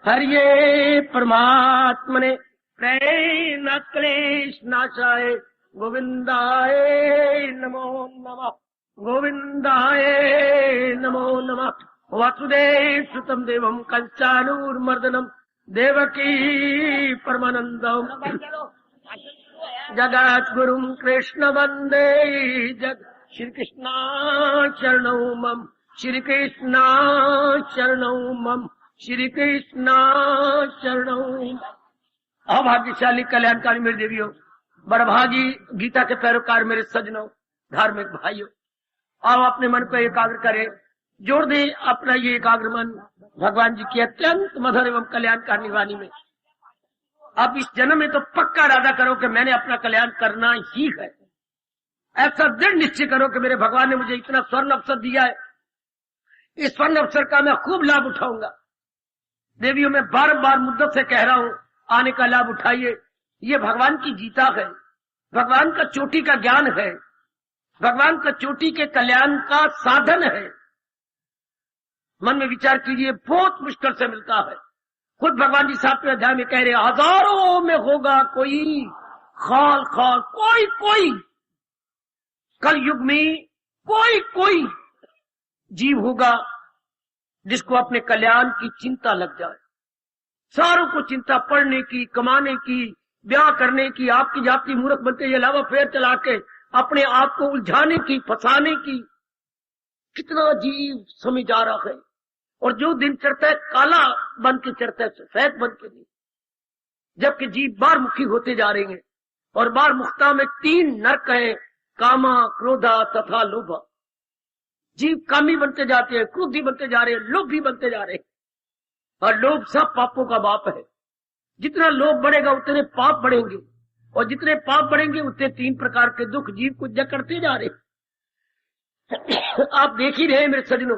हरिये परमात्मने प्रेम क्लेश नाशाय गोविंदाय नमो नमः। गोविंदाय नमो नमः। वासुदेव सुतम देवम कंचानूर्मर्दनम देवकी परमानंदम जगत गुरुम कृष्ण वंदे जग श्री कृष्णा चरणौ मम श्री कृष्णा चरणौ मम श्री कृष्णा चरणौ। अभाग्यशाली कल्याणकारी मेरे देवियों, बड़भागी गीता के पैरोकार मेरे सजनों, धार्मिक भाइयों, आओ अपने मन को एकाग्र करें, जोड़ दे अपना ये एकाग्र मन भगवान जी की अत्यंत मधुर एवं कल्याणकारी वाणी में। अब इस जन्म में तो पक्का इरादा करो कि मैंने अपना कल्याण करना ही है। ऐसा दृढ़ निश्चय करो कि मेरे भगवान ने मुझे इतना स्वर्ण अवसर दिया है, इस स्वर्ण अवसर का मैं खूब लाभ उठाऊंगा। देवियों, मैं बार बार मुद्दत से कह रहा हूं, आने का लाभ उठाइए। ये भगवान की गीता है, भगवान का चोटी का ज्ञान है, भगवान का चोटी के कल्याण का साधन है। मन में विचार कीजिए, बहुत मुश्किल से मिलता है। खुद भगवान जी 7वें अध्याय में कह रहे, हजारों में होगा कोई खाल खाल, कोई कोई कल युग में कोई जीव होगा जिसको अपने कल्याण की चिंता लग जाए। सारों को चिंता पढ़ने की, कमाने की, ब्याह करने की, आपकी जाति मूर्ख बनते ये अलावा फेर चला के अपने आप को उलझाने की, फंसाने की। कितना जीव समय जा रहा है, और जो दिन चढ़ता है काला बन के चढ़ता है, सफेद बन के नहीं। जबकि जीव बार मुखी होते जा रहे हैं, और बार मुक्ता में 3 नरक है, कामा, क्रोधा तथा लोभा। जीव कामी बनते जाते हैं, क्रोधी बनते जा रहे हैं, लोभी बनते जा रहे हैं। और लोभ सब पापों का बाप है। जितना लोभ बढ़ेगा उतने पाप बढ़ेंगे, और जितने पाप बढ़ेंगे उतने 3 प्रकार के दुख जीव को जकड़ते जा रहे हैं। आप देख ही रहे मेरे सजनों,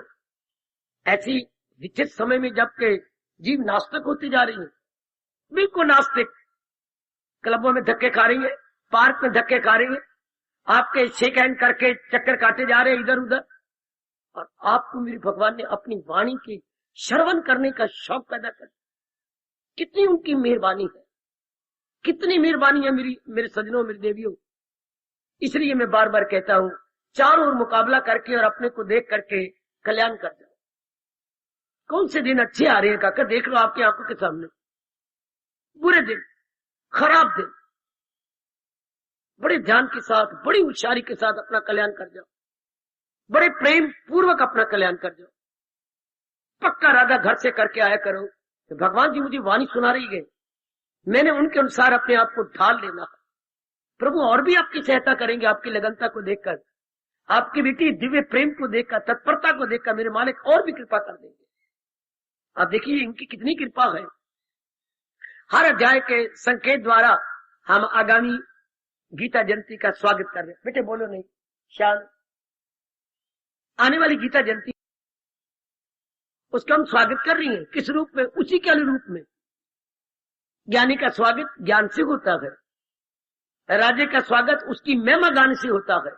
ऐसी विचित्र समय में जबकि जीव नास्तिक होती जा रही है, बिल्कुल नास्तिक। क्लबों में धक्के खा रही है, पार्क में धक्के खा रही है, आपके शेक हैंड करके चक्कर काटे जा रहे हैं इधर उधर। और आपको मेरे भगवान ने अपनी वाणी की श्रवण करने का शौक पैदा कर। कितनी उनकी मेहरबानी है, कितनी मेहरबानी है मेरे सजनों, मेरी देवियों। इसलिए मैं बार बार कहता हूं, चारों ओर मुकाबला करके और अपने को देख करके कल्याण कर जाओ। कौन से दिन अच्छे आ रहे हैं काका, देख लो आपकी आंखों के सामने। बुरे दिन, खराब दिन, बड़े ध्यान के साथ, बड़ी होशियारी के साथ अपना कल्याण कर जाओ, बड़े प्रेम पूर्वक अपना कल्याण कर जाओ। पक्का इरादा घर से करके आया करो कि भगवान जी मुझे वाणी सुना रही है, मैंने उनके अनुसार अपने आप को ढाल लेना है। प्रभु और भी आपकी सहायता करेंगे, आपकी लगनता को देखकर, आपकी बेटी दिव्य प्रेम को देखकर, तत्परता को देखकर मेरे मालिक और भी कृपा कर देंगे। आप देखिए इनकी कितनी कृपा है। हर अध्याय के संकेत द्वारा हम आगामी गीता जयंती का स्वागत कर रहे हैं। बेटे बोलो नहीं, शांत। आने वाली गीता जयंती उसका हम स्वागत कर रही हैं। किस रूप में? उसी के अनुरूप में। ज्ञानी का स्वागत ज्ञान से होता है, राजे का स्वागत उसकी महिमा गाने से होता है,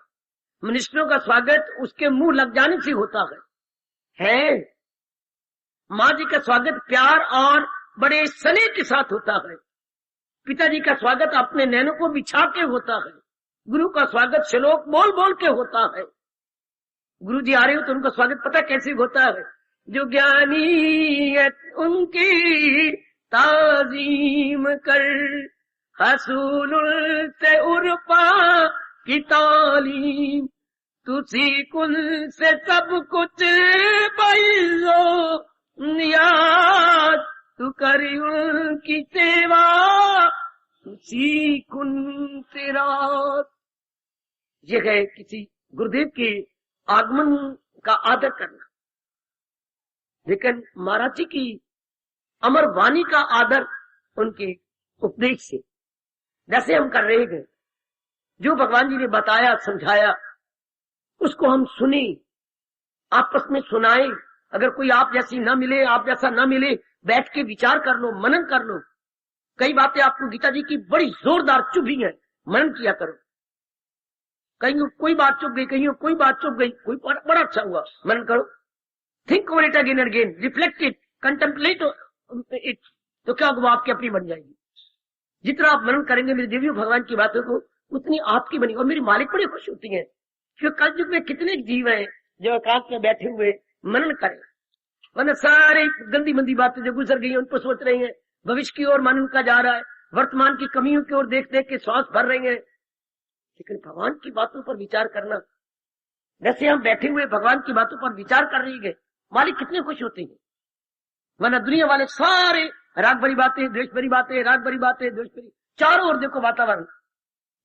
मिनिस्टरों का स्वागत उसके मुंह लग जाने से होता है। माँ जी का स्वागत प्यार और बड़े स्नेह के साथ होता है। पिताजी का स्वागत अपने नैनों को बिछा के होता है। गुरु का स्वागत श्लोक बोल बोल के होता है। गुरु जी आ रहे हो तो उनका स्वागत पता कैसे होता है? जो ज्ञानी है उनकी ताजीम कर, हसूल से उर्फा की तालीम, तुसी कुल से सब कुछ बैलो नियाज, तू करी उनकी सेवा तुसी कुन तेरा। ये है किसी गुरुदेव के आगमन का आदर करना। लेकिन महाराज जी की अमर वाणी का आदर उनके उपदेश से, जैसे हम कर रहे हैं, जो भगवान जी ने बताया समझाया उसको हम सुने, आपस में सुनाए। अगर कोई आप जैसी ना मिले, आप जैसा ना मिले, बैठ के विचार कर लो, मनन कर लो। कई बातें आपको गीता जी की बड़ी जोरदार चुभी है, मनन किया करो। कहीं कोई बात चुप गई, कहीं कोई बात चुप गई, कोई बड़ा अच्छा हुआ, मनन करो। Think over it again and again, reflect it, contemplate तो क्या वो आपकी अपनी बन जाएगी। जितना आप मनन करेंगे मेरे देवियों भगवान की बातों को, उतनी आपकी बनी। और मेरी मालिक बड़ी खुश होती है, क्योंकि कल युग में कितने जीव हैं जो एकांत में बैठे हुए मनन करें, वरना सारे गंदी मंदी बातें जो गुजर गई हैं उन पर सोच रहे हैं, भविष्य की ओर मन उनका जा रहा है, वर्तमान की कमियों की ओर देख देख के श्वास भर रहे हैं। लेकिन भगवान की बातों पर विचार करना, जैसे हम बैठे हुए भगवान की बातों पर विचार कर रही है, मालिक कितने खुश होते हैं। वरना दुनिया वाले सारे राग भरी बातें, द्वेष भरी बातें, राग भरी बातें, द्वेष भरी, चारों ओर देखो वातावरण,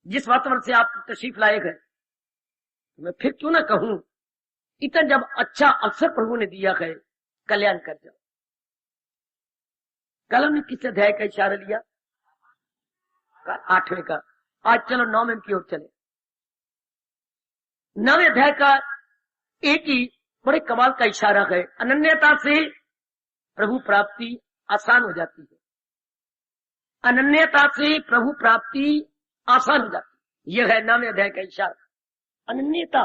जिस वातावरण से आप तशरीफ लाए गए। मैं फिर क्यों ना कहूं, इतना जब अच्छा अवसर प्रभु ने दिया है, कल्याण कर जाओ। कल हमने किस अध्याय का इशारा लिया? 8वें का। आज चलो 9वें की ओर चले। 9वें अध्याय का एक ही बड़े कमाल का इशारा है। अनन्यता से प्रभु प्राप्ति आसान हो जाती है। अनन्यता से प्रभु प्राप्ति आसान हो जाती है, यह है 9वें अध्याय का इशारा। अनन्यता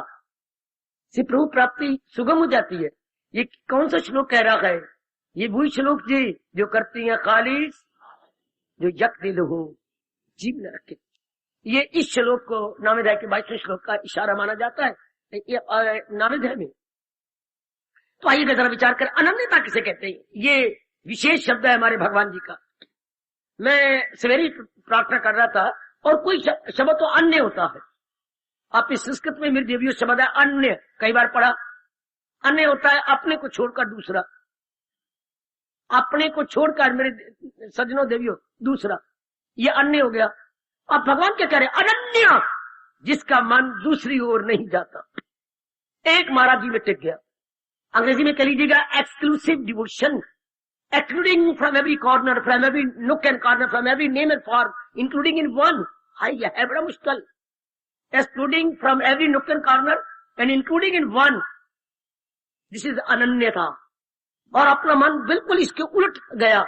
से प्रभु प्राप्ति सुगम हो जाती है। ये कौन सा श्लोक कह रहा है? ये वही श्लोक जी जो करती है खालिस, जो यक दिल हो जीव न रखे। ये इस श्लोक को 9वें अध्याय के 22वें श्लोक का इशारा माना जाता है 9वें अध्याय में। तो आइए जरा विचार कर, अनन्यता किसे कहते हैं? ये विशेष शब्द है हमारे भगवान जी का। मैं सवेरे प्रार्थना कर रहा था, और कोई शब्द तो अन्य होता है। आप इस संस्कृत में मेरे देवियों शब्द है अन्य, कई बार पढ़ा। अन्य होता है अपने को छोड़कर दूसरा, अपने को छोड़कर मेरे सज्जनों देवियों दूसरा, ये अन्य हो गया। अब भगवान क्या कह रहे? अनन्य, जिसका मन दूसरी ओर नहीं जाता, एक महाराज जी में टिक गया। अंग्रेजी में कह लीजिएगा exclusive devotion, excluding from every corner, from every nook and corner, from every name and form, including in one. हाई है बड़ा मुश्किल। Excluding from every nook and corner and including in one, this is अनन्यता। और अपना मन बिल्कुल इसके उलट गया।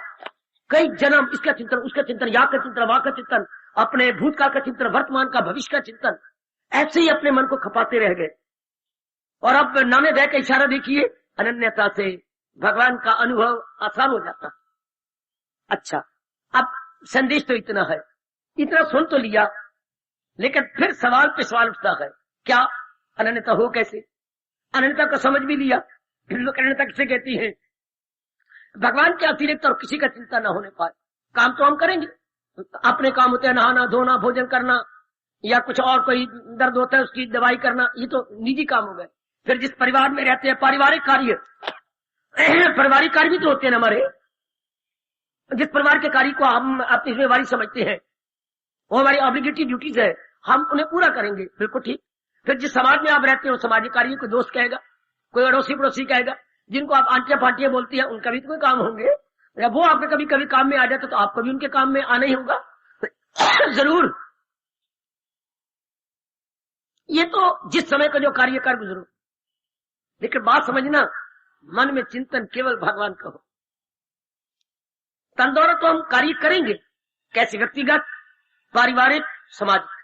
कई जन्म इसका चिंतन, उसका चिंतन, यहाँ का चिंतन, वहां का चिंतन, अपने भूतकाल का चिंतन, वर्तमान का, भविष्य का चिंतन, ऐसे ही अपने मन को खपाते रह गए। और अब 9वें अध्याय का इशारा देखिए, अनन्यता से भगवान का अनुभव आसान हो जाता। अच्छा, अब संदेश तो इतना है, इतना सुन तो लिया, लेकिन फिर सवाल पे सवाल उठता है, क्या अनन्यता हो कैसे? अनन्यता को समझ भी लिया, लोग अनन्यता किसे कहती है? भगवान के अतिरिक्त और किसी का चिंता न होने पाए। काम तो हम करेंगे, अपने काम होते हैं, नहाना धोना, भोजन करना, या कुछ और कोई दर्द होता है उसकी दवाई करना, ये तो निजी काम हो गए। फिर जिस परिवार में रहते हैं, पारिवारिक कार्य, पारिवारिक कार्य भी तो होते हैं हमारे। जिस परिवार के कार्य को हम अपनी जिम्मेवारी समझते हैं, वो हमारी ऑब्लिगेटरी ड्यूटीज है, हम उन्हें पूरा करेंगे, बिल्कुल ठीक। फिर जिस समाज में आप रहते हो, सामाजिक कार्य को दोस्त कहेगा, कोई अड़ोसी पड़ोसी कहेगा, जिनको आप आंटियां फांटियां बोलती है, उनका भी तो कोई काम होंगे, या वो आपके कभी कभी काम में आ जाते तो आपको भी उनके काम में आना ही होगा जरूर। ये तो जिस समय का जो कार्य कर गुजरो, लेकिन बात समझना, मन में चिंतन केवल भगवान का हो। तन द्वारा तो हम कार्य करेंगे, कैसे? व्यक्तिगत, पारिवारिक, सामाजिक।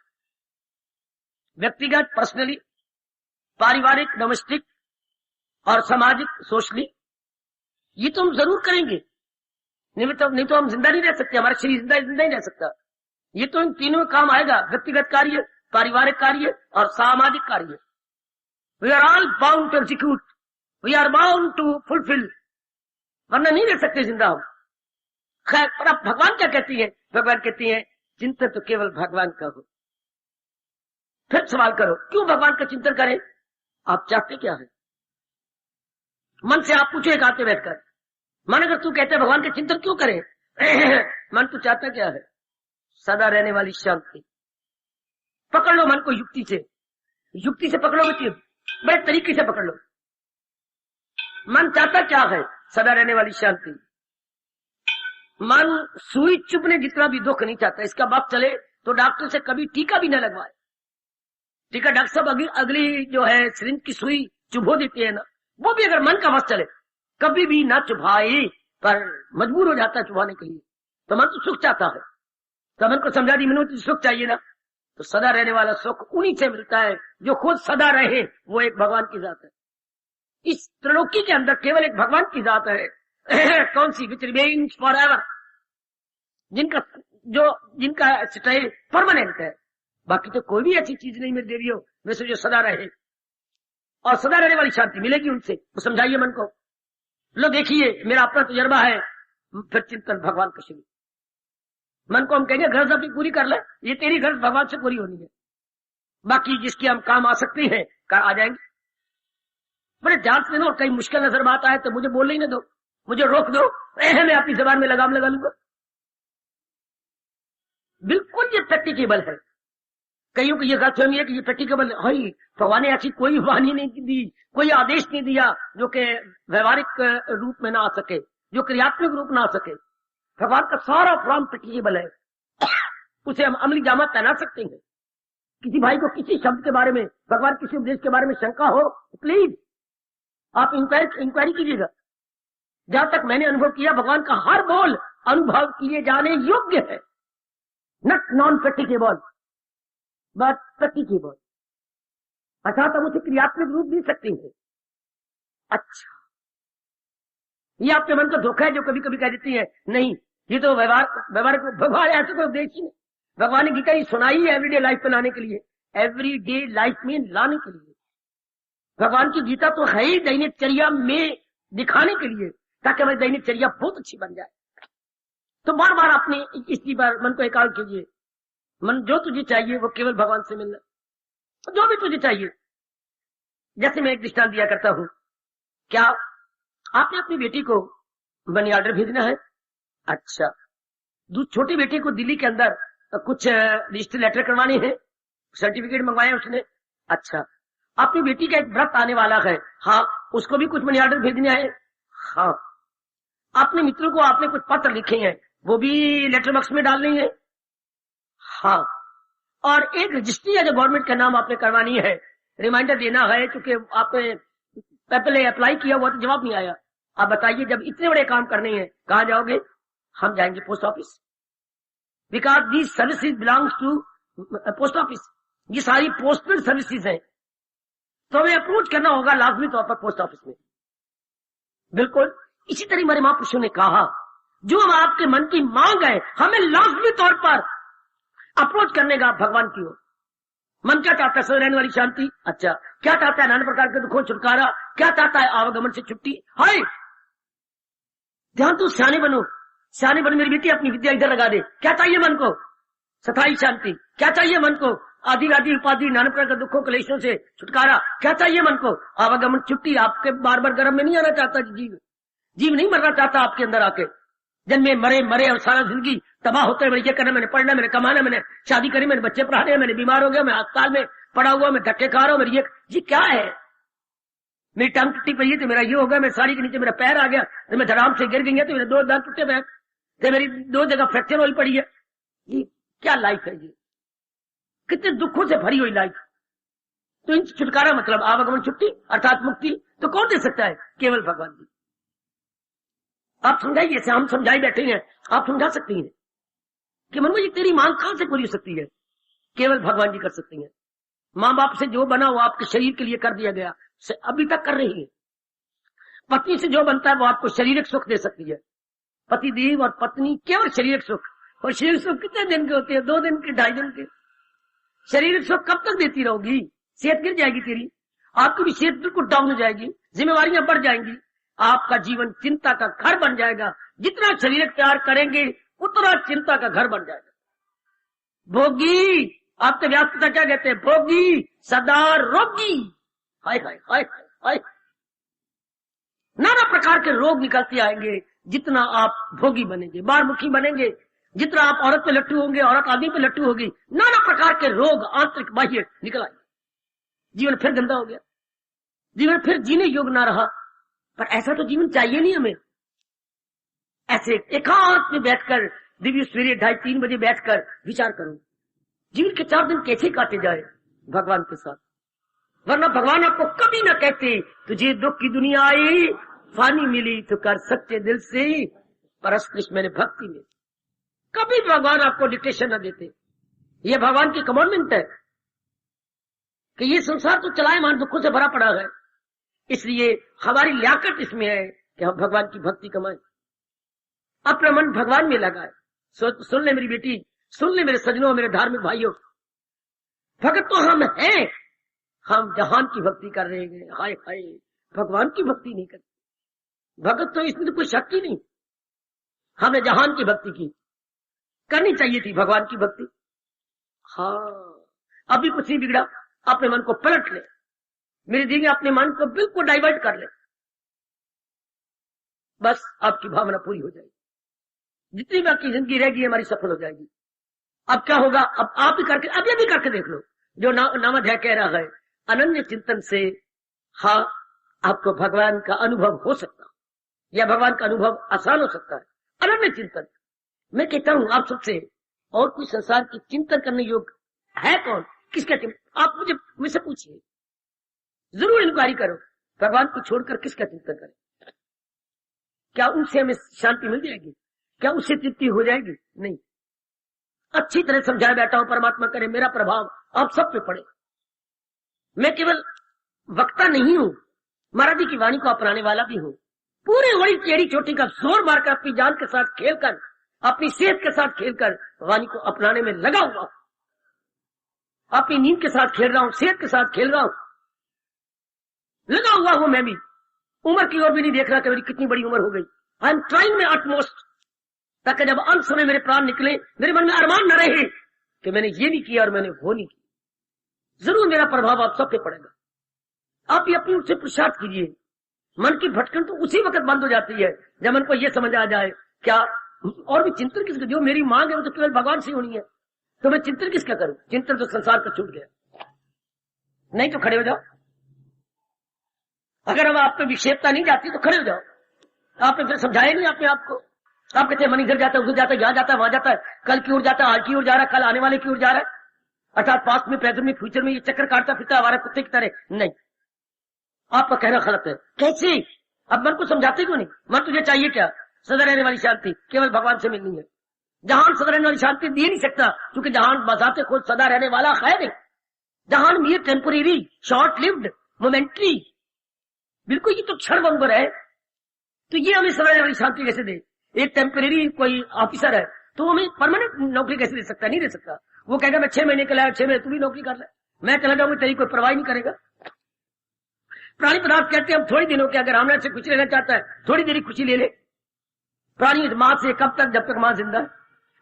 व्यक्तिगत पर्सनली, पारिवारिक डोमेस्टिक, और सामाजिक सोशली, ये तो हम जरूर करेंगे। नहीं तो हम जिंदा नहीं रह सकते, हमारा शरीर जिंदा नहीं रह सकता। ये तो इन तीनों में काम आएगा, व्यक्तिगत कार्य, पारिवारिक कार्य और सामाजिक कार्य। We are all bound to execute, we are bound to fulfil, वरना नहीं रह सकते जिंदा हम। खैर, पर अब भगवान क्या कहती है? भगवान कहती है चिंतन तो केवल भगवान का हो। फिर सवाल करो, क्यों भगवान का चिंतन करें? आप चाहते क्या है? मन से आप पूछो एक आते बैठकर, मन अगर तू कहते भगवान का चिंतन क्यों करें मन तू चाहता क्या है? सदा रहने वाली शांति। पकड़ लो मन को युक्ति से, युक्ति से पकड़ो बच्चे, बड़े तरीके से पकड़ लो। मन चाहता क्या है? सदा रहने वाली शांति। मन सुई चुभने जितना भी दुख नहीं चाहता। इसका बाप चले तो डॉक्टर से कभी टीका भी न लगवाए। टीका डॉक्टर साहब अगली जो है सिरिंज की सुई चुभो देती है ना, वो भी अगर मन का बस चले कभी भी ना चुभाए, पर मजबूर हो जाता है चुभाने के लिए, तो मन तो सुख चाहता है। तो मन को समझा दी, मैंने सुख चाहिए ना, तो सदा रहने वाला सुख उन्हीं से मिलता है जो खुद सदा रहे, वो एक भगवान की जात है। इस त्रिलोकी के अंदर केवल एक भगवान की जात है, कौन सी? विच रिमेन्स फॉर एवर, जिनका स्टे परमानेंट है। बाकी तो कोई भी ऐसी चीज नहीं मेरी देवियों वैसे जो सदा रहे, और सदा रहने वाली शांति मिलेगी उनसे। तो समझाइए मन को, लो देखिए मेरा अपना तजर्बा है। फिर चिंतन भगवान का शुरू। मन को हम कहेंगे गर्ज अपनी पूरी कर ले, ये तेरी गर्ज भगवान से पूरी होनी है, बाकी जिसकी हम काम आ सकते हैं कर आ जाएंगे। बड़े ध्यान से ना, और कहीं मुश्किल नजर बात आए तो मुझे बोलने ही ना दो, मुझे रोक दो, मैं अपनी जबान में लगाम लगा लूंगा। बिल्कुल ये प्रैक्टिकेबल है। कईयों को ये गलतफहमी है कि ये प्रैक्टिकेबल है। भगवान ने ऐसी कोई वाणी नहीं दी, कोई आदेश नहीं दिया जो कि व्यवहारिक रूप में ना आ सके, जो क्रियात्मक रूप ना आ सके। भगवान का सारा फॉर्म प्रैक्टिकेबल है, उसे हम अमली जामा पहना सकते हैं। किसी भाई को किसी शब्द के बारे में, भगवान किसी उपदेश के बारे में शंका हो, प्लीज आप इंक्वायरी कीजिएगा। जहां तक मैंने अनुभव किया, भगवान का हर बोल अनुभव किए जाने योग्य है, not non practicable but practicable, अर्थात हम उसे क्रियात्मक रूप दे सकते हैं। अच्छा, ये आपके मन का धोखा है जो कभी कभी कह देती है नहीं ये तो व्यवहार भगवान ऐसे कोई उपदेश ही नहीं। भगवान ने गीता ही सुनाई है एवरीडे लाइफ में लाने के लिए, एवरीडे लाइफ में लाने के लिए। भगवान की गीता तो है ही दैनिकचर्या में दिखाने के लिए, ताकि हमारी दैनिकचर्या बहुत अच्छी बन जाए। तो बार बार अपने इसी बार मन को एकाग्र कीजिए। मन जो तुझे चाहिए वो केवल भगवान से मिलना, जो भी तुझे चाहिए। जैसे मैं एक दृष्टांत दिया करता हूं, क्या आपने अपनी बेटी को मनी ऑर्डर भेजना है? अच्छा, छोटी बेटी को दिल्ली के अंदर कुछ रजिस्टर लेटर करवाने हैं, सर्टिफिकेट मंगवाया उसने। अच्छा, अपनी बेटी का एक व्रत आने वाला है, हाँ, उसको भी कुछ मनी ऑर्डर भेजना है। हाँ, अपने मित्रों को आपने कुछ पत्र लिखे हैं, वो भी लेटर बॉक्स में डालनी है। हाँ, और एक रजिस्ट्री है जो गवर्नमेंट का नाम आपने करवानी है, रिमाइंडर देना है, क्योंकि आपने पहले अप्लाई किया हुआ तो जवाब नहीं आया। आप बताइए, जब इतने बड़े काम करने हैं कहाँ जाओगे? हम जाएंगे post office, because these services belongs to post office. ये सारी पोस्टल सर्विसेज हैं, तो हमें अप्रोच करना होगा लाजमी तौर पर पोस्ट ऑफिस में। बिल्कुल इसी तरह हमारे महापुरुषों ने कहा, जो हम आपके मन की मांग है हमें लाजमी तौर पर अप्रोच करने का भगवान की ओर। मन क्या चाहता है? सदा रहने वाली शांति। अच्छा, क्या चाहता है? नाना प्रकार के दुखों छुटकारा। क्या चाहता है? आवागमन से छुट्टी। हाय, ध्यान तू सियाने बनो, सियाने बनो मेरी बेटी, अपनी विद्या इधर लगा दे। क्या चाहिए मन को? स्थायी शांति। क्या चाहिए मन को? आदि आदि उपाधि नाना प्रकार के दुखों क्लेशों से छुटकारा। क्या चाहिए मन को? आवागमन छुट्टी। आपके बार बार गर्भ में नहीं आना चाहता जीव नहीं मरना चाहता आपके अंदर आके, जन्मे मरे और सारा जिंदगी तबाह होते हैं। मैंने ये करना, मैंने पढ़ना, मैंने कमाना, मैंने शादी करी, मैंने बच्चे पढ़ाने, मैंने बीमार हो गया, मैं अस्पताल में पड़ा हुआ, मैं धक्के खा रहा हूँ, मेरी ये क्या है? मेरी टांग टूटी पड़ी है तो मेरा ये हो गया, मेरी साड़ी के नीचे मेरा पैर आ गया तो मैं धड़ाम से गिर गई है तो मेरे 2 दांत टूटे पैर, तो मेरी 2 जगह फ्रैक्चर हुई पड़ी है। ये क्या लाइफ है? ये कितने दुखों से भरी हुई लाइफ। तो इन छुटकारा मतलब आवागमन छुट्टी अर्थात मुक्ति तो कौन दे सकता है? केवल भगवान जी। आप समझाइए, जैसे हम समझाई बैठे हैं, आप समझा सकती हैं कि मन में ये तेरी मांग कहां से पूरी हो सकती है? केवल भगवान जी कर सकती हैं। माँ बाप से जो बना वो आपके शरीर के लिए कर दिया गया, अभी तक कर रही है। पत्नी से जो बनता है वो आपको शारीरिक सुख दे सकती है। पति देव और पत्नी केवल शारीरिक सुख, और शारीरिक सुख कितने दिन के होते हैं? 2 दिन के, 2.5 दिन के। शारीरिक सुख कब तक देती रहोगी? सेहत गिर जाएगी तेरी, आपकी भी सेहत बिल्कुल डाउन हो जाएगी, जिम्मेवारियां बढ़ जाएंगी, आपका जीवन चिंता का घर बन जाएगा। जितना शारीरिक प्यार करेंगे उतना चिंता का घर बन जाएगा। भोगी, आप तो व्यास पिता क्या कहते हैं? भोगी सदा रोगी। हाय हाय हाय हाय, नाना प्रकार के रोग निकलते आएंगे जितना आप भोगी बनेंगे, बारमुखी बनेंगे। जितना आप औरत पे लट्टू होंगे, औरत आदमी पे लट्टू होगी, नाना प्रकार के रोग आंतरिक बाह्य निकल आएंगे। जीवन फिर गंदा हो गया, जीवन फिर जीने योग्य ना रहा। पर ऐसा तो जीवन चाहिए नहीं हमें। ऐसे एकांत में बैठकर दिव्य सवेरे 2:30-3 बजे बैठकर विचार करो, जीवन के 4 दिन कैसे काटे जाए भगवान के साथ। वरना भगवान आपको कभी ना कहते तुझे दुख की दुनिया आई, फानी मिली तो कर सच्चे दिल से परस कृष्ण मैंने भक्ति में। कभी भगवान आपको डिक्टेशन न देते। ये भगवान की कमांडमेंट है कि ये संसार तो चलायमान दुखों से भरा पड़ा है, इसलिए हमारी लियाकत इसमें है कि हम भगवान की भक्ति कमाएं, अपना मन भगवान में लगाए। सुन ले मेरी बेटी, सुन ले मेरे सजनों, मेरे धार्मिक भाइयों, भगत तो हम हैं, हम जहान की भक्ति कर रहे हैं। हाय हाय, भगवान की भक्ति नहीं करते। भगत तो इसमें तो कोई शक ही नहीं। हमने जहान की भक्ति की, करनी चाहिए थी भगवान की भक्ति। हाँ, अभी कुछ नहीं बिगड़ा। अपने मन को पलट ले मेरी दीदी, अपने मन को बिल्कुल डाइवर्ट कर ले, बस आपकी भावना पूरी हो जाएगी। जितनी बाकी जिंदगी रहेगी हमारी सफल हो जाएगी। अब क्या होगा, अब आप ही करके, अब ये भी करके देख लो। जो नामध्याय कह रहा है, अनन्य चिंतन से हाँ आपको भगवान का अनुभव हो सकता है, या भगवान का अनुभव आसान हो सकता है। अनन्य चिंतन, मैं कहता हूं आप सबसे, और कोई संसार की चिंतन करने योग्य है कौन? किसका चिंतन? आप मुझसे पूछिए, जरूर इंक्वायरी करो, भगवान को छोड़कर किसका चिंतन करें? क्या उनसे हमें शांति मिल जाएगी? क्या उससे तृप्ति हो जाएगी? नहीं। अच्छी तरह समझाया बैठा हूं, परमात्मा करे मेरा प्रभाव आप सब पे पड़े। मैं केवल वक्ता नहीं हूं, महाराज जी की वाणी को अपनाने वाला भी हूं। पूरे वही टेढ़ी चोटी का जोर मारकर, अपनी जान के साथ खेलकर, अपनी सेहत के साथ खेलकर वाणी को अपनाने में लगा हुआ, अपनी नींद के साथ खेल रहा हूं, सेहत के साथ खेल रहा हूं, लगा हुआ हूं। मैं भी उम्र की ओर भी नहीं देख रहा कि मेरी कितनी बड़ी उम्र हो गई। I am trying my utmost, ताकि जब अंत समय मेरे प्राण निकले, मेरे मन में अरमान न रहे कि मैंने ये नहीं किया और मैंने वो नहीं किया। जरूर मेरा प्रभाव आप सब पे पड़ेगा। आप भी अपनी उससे पुरुषार्थ कीजिए। मन की भटकन तो उसी वक्त बंद हो जाती है जब मन को ये समझ आ जाए, क्या और भी चिंतन किसका? जो मेरी मांग है वो तो केवल भगवान से होनी है, तो मैं चिंतन किसका करूं? चिंतन तो संसार का छूट गया। नहीं तो खड़े हो जाओ। अगर अब आप पे विक्षेपता नहीं जाती तो खड़े हो जाओ। आपने फिर समझाया नहीं अपने आप को। आप कहते हैं मन इधर जाता है, उधर जाता है, यहाँ जाता है, वहां जाता है, कल की ओर जाता है, आज की ओर जा रहा है, कल आने वाले की ओर जा रहा है, अर्थात पास्ट में, प्रेजेंट में, फ्यूचर में ये चक्कर काटता फिरता हमारा कुत्ते की तरह। नहीं, आपका कहना गलत है। कैसे? अब मन को समझाते क्यों नहीं? मन तुझे चाहिए क्या? सदा रहने वाली शांति केवल भगवान से मिलनी है। जहान सदा रहने वाली शांति दे नहीं सकता, क्योंकि जहान बजाते खुद सदा रहने वाला है नहीं। जहान में टेम्पोरेरी, शॉर्ट लिव्ड, मोमेंट्री, बिल्कुल ये तो क्षण भंगुर है। तो ये हमें सदा रहने वाली शांति कैसे दे? एक टेम्परेरी कोई ऑफिसर है तो हमें परमानेंट नौकरी कैसे दे सकता? नहीं दे सकता। वो कहेगा मैं 6 महीने के लाया, 6 महीने तू भी नौकरी कर ले, मैं चला जाऊंगा, तेरी कोई परवाह नहीं करेगा। प्राणी पदार्थ कहते हैं हम थोड़ी दिनों के, अगर हमने से कुछ लेना चाहता है थोड़ी देरी खुशी ले ले। प्राणी माँ से कब तक? जब तक माँ जिंदा है।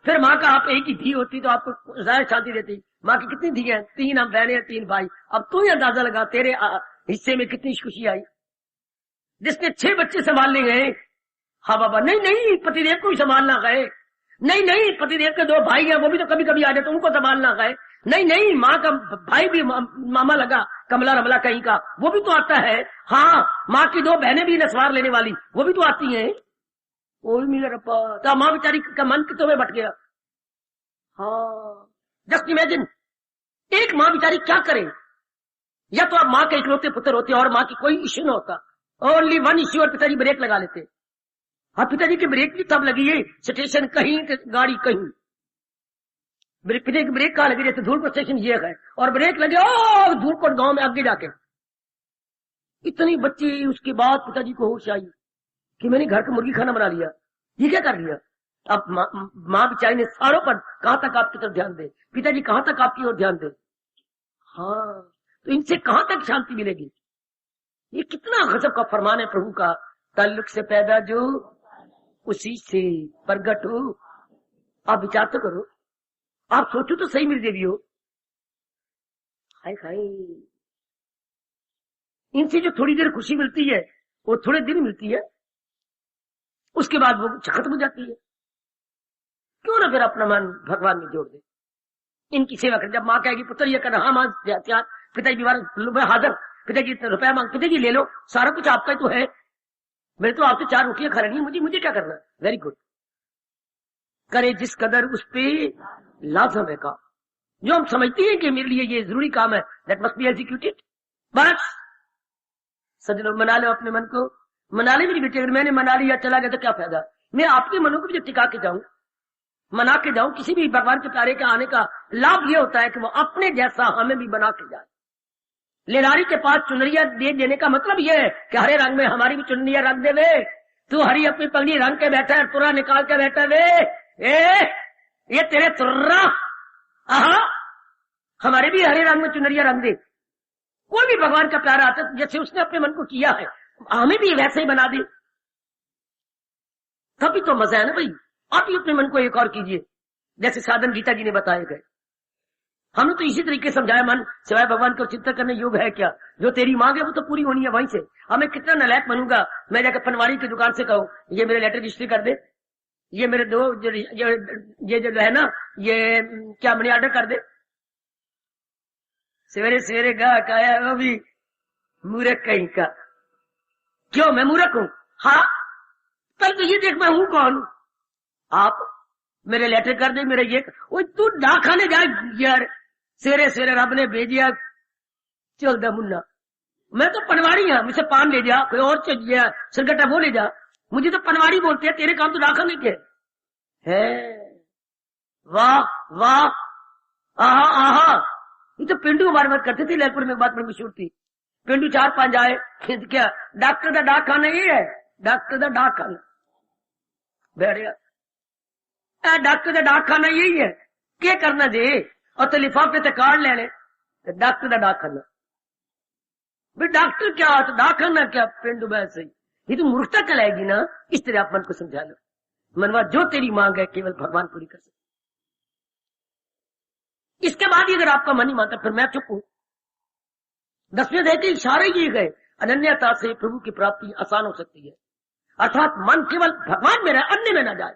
फिर माँ का आप एक ही धी होती तो आपको ज्यादा शांति देती। माँ की कितनी धी है? 3 हम बहने, 3 भाई। अब तू ही अंदाजा लगा तेरे हिस्से में कितनी खुशी आई। जिसने 6 बच्चे संभालने गए, हाँ बाबा, नहीं नहीं पतिदेव को भी संभालना गए, नहीं नहीं पतिदेव के 2 भाई हैं वो भी तो कभी कभी आ जाते, उनको संभालना गए, नहीं नहीं माँ का भाई भी मामा लगा कमला रमला कहीं का, वो भी तो आता है। हाँ, माँ की 2 बहनें भी नसवार लेने वाली वो भी तो आती हैं। ओ मेरा रब्बा, तो माँ बेचारी का मन कितों में बट गया। हाँ, जस्ट इमेजिन, एक माँ बेचारी क्या करे? या तो आप माँ के इकलौते पुत्र होते और माँ की कोई इश्यू न होता, ओनली 1 इश्यू, और पिताजी ब्रेक लगा लेते। हाँ, पिताजी की ब्रेक भी तब लगी है स्टेशन कहीं, गाड़ी कहीं, पिताजी की ब्रेक कहाँ लगी? जैसे धूलकोट स्टेशन ये है और ब्रेक लगे और धूलकोट गांव में आगे जाके। इतनी बच्ची, उसके बाद पिताजी को होश आई कि मैंने घर का मुर्गी खाना बना लिया, ये क्या कर लिया? अब माँ बेचारी ने सारों पर कहां तक आपकी तरफ ध्यान दे, पिताजी कहां तक आपकी ओर ध्यान दे। हाँ, तो इनसे कहां तक शांति मिलेगी? ये कितना गजब का फरमान है प्रभु का। ताल्लुक से पैदा जो उसी से प्रगट हो। आप विचार तो करो, आप सोचो तो सही मेरी देवी हो। हाय हाय, इनसे जो थोड़ी देर खुशी मिलती है वो थोड़े दिन मिलती है, उसके बाद वो खत्म हो जाती है। क्यों ना फिर अपना मन भगवान में जोड़ दे, इनकी सेवा कर। जब माँ कहेगी पुत्र ये करना, हाँ माँ त्याग, पिताजी हाजिर, पिताजी रुपया मांग, पिताजी ले लो, सारा कुछ आपका ही तो है, मेरे तो आपसे 4 रोटियां खा रही है, मुझे क्या करना? Very good. करे जिस कदर उस पे लाजम है काम। जो हम समझते हैं कि मेरे लिए ये जरूरी काम है, दैट मस्ट बी एग्जीक्यूटेड। बस सज्जनों, मना लो अपने मन को, मना ले मेरी बेटी। अगर मैंने मना लिया चला गया तो क्या फायदा? मैं आपके मनों को भी जब टिका के जाऊं, मना के जाऊं, किसी भी भगवान के प्यारे के आने का लाभ ये होता है कि वो अपने जैसा हमें भी बना के जाए। लेनारी के पास चुनरिया दे देने का मतलब यह है कि हरे रंग में हमारी भी चुनरिया रख देवे, तू हरी अपनी पगड़ी रंग के बैठा है, तुरा निकाल के बैठा वे ये तेरे तुर्रा। आहा, हमारे भी हरे रंग में चुनरिया रंग दे। कोई भी भगवान का प्यारा आता है जैसे उसने अपने मन को किया है, हमें भी वैसे ही बना दे, तभी तो मजा है ना भाई। आप ही अपने मन को एक और कीजिए, जैसे साधन गीता जी ने बताए गए। हमने तो इसी तरीके समझाया, मन सिवाय भगवान को चिंतन करने योग है क्या? जो तेरी मांग है वो तो पूरी होनी है वहीं से। हमें कितना नालायक बनूंगा मैं जाकर पनवाड़ी की दुकान से कहूँ ये मेरे लेटर रजिस्ट्री कर दे, ये मेरे दो ये जो है ना ये क्या मनी ऑर्डर कर दे। सवेरे सवेरे गाहक आया, वो भी मूर्ख कहीं का। क्यों मैं मूर्ख हूँ? हाँ, कल तो ये देख मैं हूँ कौन? आप मेरे लेटर कर दे, मेरे ये तू डाकखाने जा यार, सवेरे सवेरे रब ने भेजिया चल दा मुन्ना। मैं तो पनवाड़ी हूं, मुझसे पान ले जा, कोई और चाहिए सिरगट्टा वो ले जा, मुझे तो पनवाड़ी बोलते हैं, तेरे काम तो डाकखाने के है। वाह वाह, आहा आहा, ये तो पिंडू हमारे बात करते थे लहरपुर में, बात बड़ी मशहूर थी। पिंडू 4-5 आए, क्या डॉक्टर दा डाकखाना ये है, डॉक्टर दा डाकखाना बैठ गया, डॉक्टर का डाकखाना यही है, क्या करना जे और तो लिफाफे से कार्ड ले ले, डॉक्टर का डाकखाना भाई, डॉक्टर क्या तो डाकखाना क्या? पिंड वैसे ही, ये तो मूर्खता कहलाएगी ना। इस तरह आप मन को समझा लो, मनवा जो तेरी मांग है केवल भगवान पूरी कर सकते। इसके बाद ही अगर आपका मन ही मानता फिर मैं चुप हूं। 10वें अध्याय के इशारे ये गए, अनन्यता से प्रभु की प्राप्ति आसान हो सकती है, अर्थात मन केवल भगवान में रहे, अन्य में न जाए।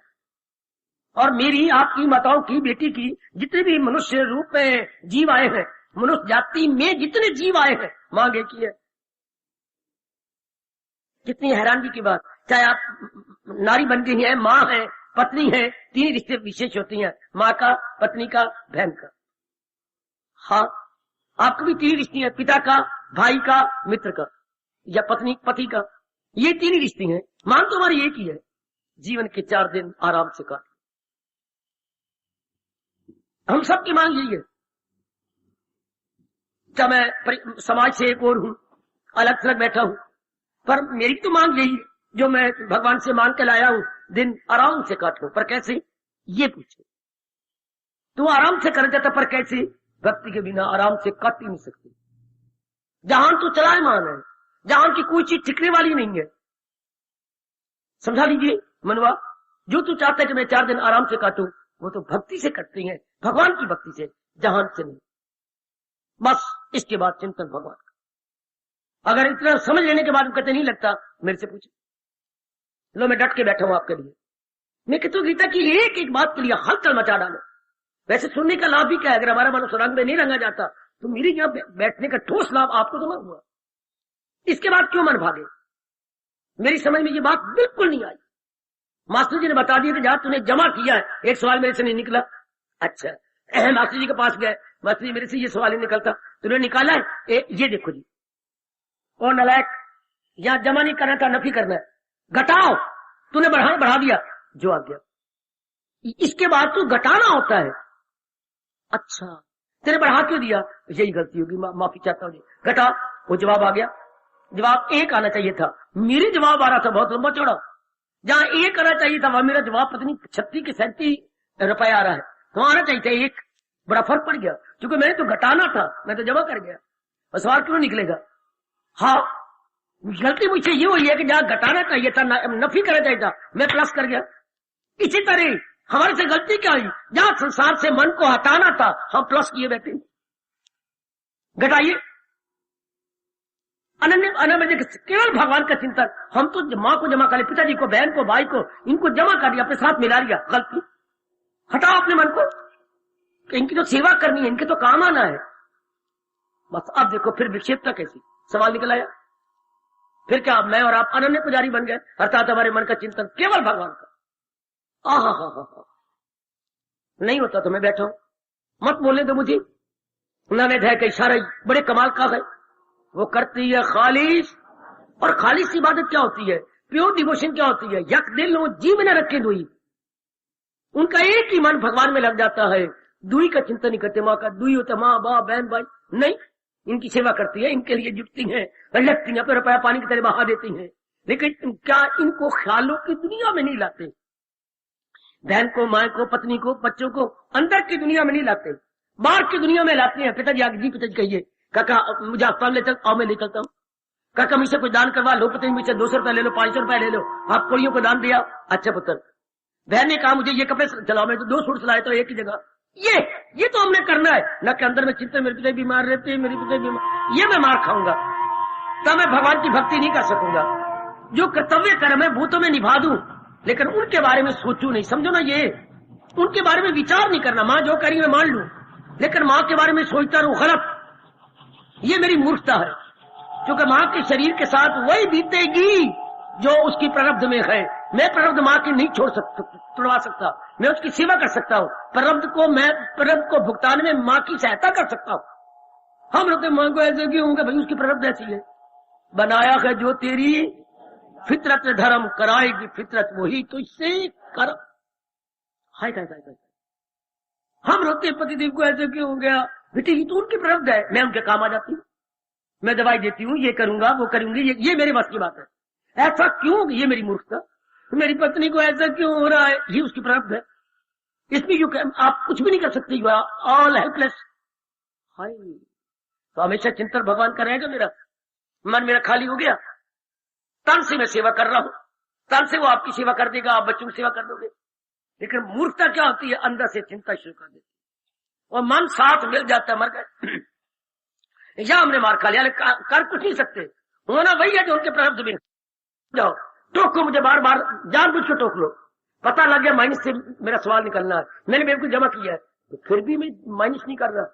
और मेरी आपकी माताओं की बेटी की जितने भी मनुष्य रूप में जीव आए हैं, मनुष्य जाति में जितने जीव आए हैं, मांगे की है। कितनी हैरानगी की बात, चाहे आप नारी बन गई है, माँ है, पत्नी है, 3 रिश्ते विशेष होती हैं, माँ का, पत्नी का, बहन का। हाँ, आपको भी 3 रिश्ते हैं, पिता का, भाई का, मित्र का, या पत्नी पति का, ये 3 रिश्ते हैं। मांग तो हमारी एक ही है, जीवन के 4 दिन आराम से काट। हम सबकी मांग यही है। क्या मैं समाज से एक और हूं, अलग थलग बैठा हूं, पर मेरी तो मांग यही है जो मैं भगवान से मांग के लाया हूं, दिन आराम से काट लूं। पर कैसे? ये पूछे तू आराम से कर जाता, पर कैसे? भक्ति के बिना आराम से काट ही नहीं सकती। जहां तू चलायमान है, जहां की कोई चीज टिकने वाली नहीं है। समझा लीजिए मनवा, जो तू चाहता है कि मैं 4 दिन आराम से काटूं, वो तो भक्ति से करते हैं, भगवान की भक्ति से, जहान से नहीं। बस इसके बाद चिंतन भगवान का। अगर इतना समझ लेने के बाद कहते नहीं लगता, मेरे से पूछे। लो मैं डट के बैठा हूं आपके लिए। मैं कहता हूं गीता की एक एक बात के लिए हलचल मचा डालो। वैसे सुनने का लाभ भी क्या है? अगर हमारा मन उस रंग में नहीं रंगा जाता तो मेरे यहाँ बैठने का ठोस लाभ आपको तो न हुआ। इसके बाद क्यों मन भागे? मेरी समझ में ये बात बिल्कुल नहीं आई। मास्टर जी ने बता दिया कि जहां तूने जमा किया है, एक सवाल मेरे से नहीं निकला। अच्छा, मास्टर जी के पास गए, मास्टर जी मेरे से ये सवाल नहीं निकलता, तूने निकाला है, ये देखो जी। ओ नलायक, यहाँ जमा नहीं करना था, नफी करना है, घटाओ। तूने बढ़ा दिया, जो आ गया। इसके बाद तू घटाना होता है। अच्छा, तेरे बढ़ा क्यों दिया? यही गलती होगी, माफी चाहता हूँ। घटा, वो जवाब आ गया। जवाब 1 आना चाहिए था, मेरे जवाब आ रहा था बहुत लंबा चौड़ा। जहां 1 आना चाहिए था वहां मेरा जवाब पता नहीं 36 के 37 रुपए आ रहा है, तो आना चाहिए था 1। बड़ा फर्क पड़ गया, क्योंकि मैंने तो घटाना था, मैं तो जमा कर गया। और सवाल क्यों निकलेगा? हाँ, गलती मुझसे ये हुई है कि जहां घटाना चाहिए था, नफी करना चाहिए था, मैं प्लस कर गया। इसी तरह हमारे से गलती क्या हुई? जहां संसार से मन को हटाना था, हम प्लस किए बैठे। घटाइए, अनन्य केवल भगवान का चिंतन। हम तो माँ को जमा कर लिया, पिताजी को, बहन को, भाई को, इनको जमा कर दिया, अपने साथ मिला लिया। गलती, हटाओ अपने मन को, इनकी तो सेवा करनी है, इनके तो काम आना है। बस अब देखो फिर विक्षेपता कैसी, सवाल निकल आया। फिर क्या मैं और आप अनन्य पुजारी बन गए, अर्थात हमारे मन का चिंतन केवल भगवान का। हा नहीं होता तो मैं बैठा हूं, मत बोलने दो मुझे। नवे अध्याय का इशारा बड़े कमाल का है। वो करती है खालिश, और खालिश इबादत क्या होती है? प्योर डिवोशन क्या होती है? यक दिल लो जी में न रखे दुई, उनका एक ही मन भगवान में लग जाता है। दुई का चिंतन नहीं करते। माँ का दुई होता, माँ बाप बहन भाई नहीं, इनकी सेवा करती है, इनके लिए जुटती है, लगती है, रुपया पानी की तरह बहा देती है, लेकिन क्या इनको ख्यालों की दुनिया में नहीं लाते? बहन को, माँ को, पत्नी को, बच्चों को अंदर की दुनिया में नहीं लाते, बाहर की दुनिया में लाते हैं। पिताजी आगे जी, पिताजी कहिए काका मुझे अस्पताल ले चल, आओ मैं ले चलता हूँ। काका मुझसे कोई दान करवा लो, पिताजी मुझसे 200 रुपए ले लो, 500 रुपए ले लो, आप कोड़ियों को दान दिया, अच्छा पुत्र। बहन ने कहा मुझे ये कपड़े चलाओ, मैं तो 2 सूट सिलाए तो एक ही जगह। ये तो हमने करना है ना कि अंदर में चिंता मेरे पिता बीमार रहते हैं, मेरे पिता बीमार, ये मैं मार खाऊंगा, तब मैं भगवान की भक्ति नहीं कर सकूंगा। जो कर्तव्य कर्म है वो तो मैं निभा दूं, लेकिन उनके बारे में सोचूं नहीं, समझो ना, ये उनके बारे में विचार नहीं करना। माँ जो करी मैं मान लूं, लेकिन माँ के बारे में सोचता रहूं, गलत, ये मेरी मूर्खता है। क्योंकि माँ के शरीर के साथ वही बीतेगी जो उसकी प्रारब्ध में है। मैं प्रारब्ध माँ की नहीं छोड़ सकता, तोड़वा सकता, मैं उसकी सेवा कर सकता हूँ, प्रारब्ध को भुगतान में माँ की सहायता कर सकता हूँ। हम लोग माँ को ऐसे क्यों होंगे भाई, उसकी प्रारब्ध ऐसी है। बनाया है जो तेरी फितरत धर्म कराएगी फितरत वही तो इससे कर। हाय हम रोते पतिदेव को ऐसे क्यों हो गया, बेटी ये तो उनकी प्रारब्ध है, मैं उनके काम आ जाती हूँ, मैं दवाई देती हूँ, ये करूंगा वो करूंगी, ये मेरे बस की बात है। ऐसा क्यों, ये मेरी मूर्खता। मेरी पत्नी को ऐसा क्यों हो रहा है, ये उसकी प्रारब्ध है, इसमें आप कुछ भी नहीं कर सकते, यू आर ऑल हेल्पलेस। हाय तो हमेशा चिंतन भगवान का रहेगा। मेरा मन मेरा खाली हो गया, तन से मैं सेवा कर रहा हूं, तन से वो आपकी सेवा कर देगा, आप बच्चों की सेवा कर दोगे। लेकिन मूर्खता क्या होती है, अंदर से चिंता शुरू कर देती है और मन साथ मिल जाता है, मर गए या हमने मार खा लिया, कर कुछ नहीं सकते, होना वही है जो उनके प्रारब्ध में। जाओ टोको मुझे, बार बार जानबूझ के टोक लो, पता लग गया माइनस से मेरा सवाल निकलना है, मैंने बिल्कुल जमा किया है, तो फिर भी मैं माइनस नहीं कर रहा।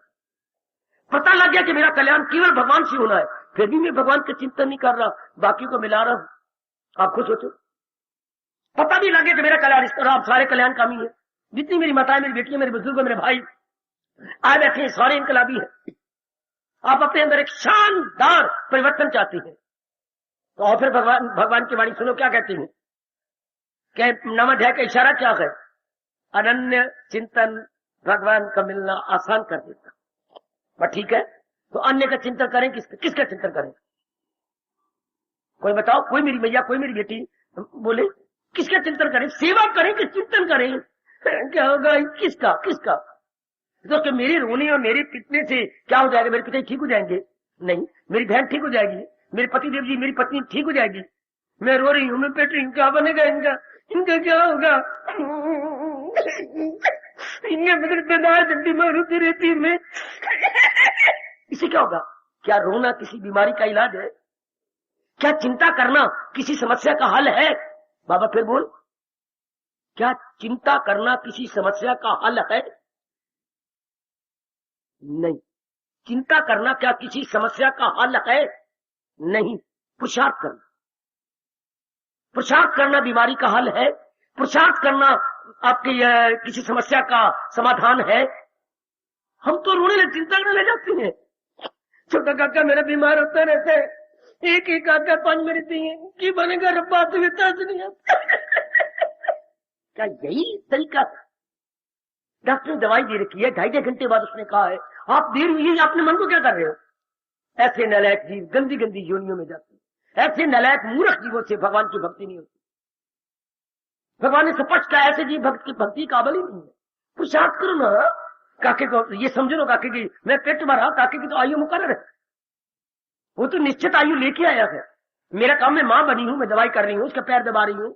पता लग गया कि मेरा कल्याण केवल भगवान से होना है, फिर भी मैं भगवान का चिंतन नहीं कर रहा, बाकी को मिला रहा हूं। आप खुद सोचो, पता भी लगे कि मेरा कल्याण इस तरह, आप सारे कल्याण कामी है। जितनी मेरी माताएं, मेरी बेटियां, मेरे बुजुर्ग, मेरे भाई आए बैठे हैं, सारे इनकलाबी है। आप अपने अंदर एक शानदार परिवर्तन चाहते हैं, तो और फिर भगवान की वाणी सुनो, क्या कहती है, क्या नवाध्याय का इशारा क्या है, अनन्य चिंतन भगवान का मिलना आसान कर देता। पर ठीक है, तो अन्य का चिंतन करें, किसका चिंतन करें, कोई बताओ, कोई मेरी मैया, कोई मेरी बेटी बोले, किसका चिंतन करें, सेवा करें कि चिंतन करें, क्या होगा, किसका तो कि मेरे रोने और मेरे पिटने से क्या हो जाएगा, मेरे पिता ठीक हो जाएंगे, नहीं, मेरी बहन ठीक हो जाएगी, मेरे पति देव जी, मेरी पत्नी ठीक हो जाएगी, मैं रो रही हूँ, मैं पिट रही हूँ, क्या बनेगा इनका क्या होगा, बीमार होती रहती है मैं, इसे क्या होगा। क्या रोना किसी बीमारी का इलाज है? क्या चिंता करना किसी समस्या का हल है? बाबा फिर बोल, क्या चिंता करना किसी समस्या का हल है? नहीं। चिंता करना क्या किसी समस्या का हल है? नहीं। पुरुषार्थ करना बीमारी का हल है? पुरुषार्थ करना आपके किसी समस्या का समाधान है? हम तो रोने लगे, चिंता करने लग जाते हैं। छोटा काका मेरा बीमार होता रहता है, एक ही काका 5 मेरी दी है, की बनेगा रब्बा तो नहीं आता। क्या यही तरीका है? डॉक्टर ने दवाई दे रखी है, 2.5 घंटे बाद उसने कहा है आप देर हुई, अपने मन को क्या कर रहे हो? ऐसे नलायक जीव गंदी गंदी योनियों में जाते हैं, ऐसे नलायक मूर्ख जीवों से भगवान की भक्ति नहीं होती। भगवान ने स्पष्ट कहा ऐसे जीव भक्ति काबिल ही नहीं है। पुरुषार्थ करो ना। काके को ये समझो ना, काके की मैं पेट भरा, काके की तो आयु मुकर्रर है, वो तो निश्चित आयु लेके आया है। मेरा काम, मैं मां बनी हूं, मैं दवाई कर रही हूँ, उसका पैर दबा रही हूँ,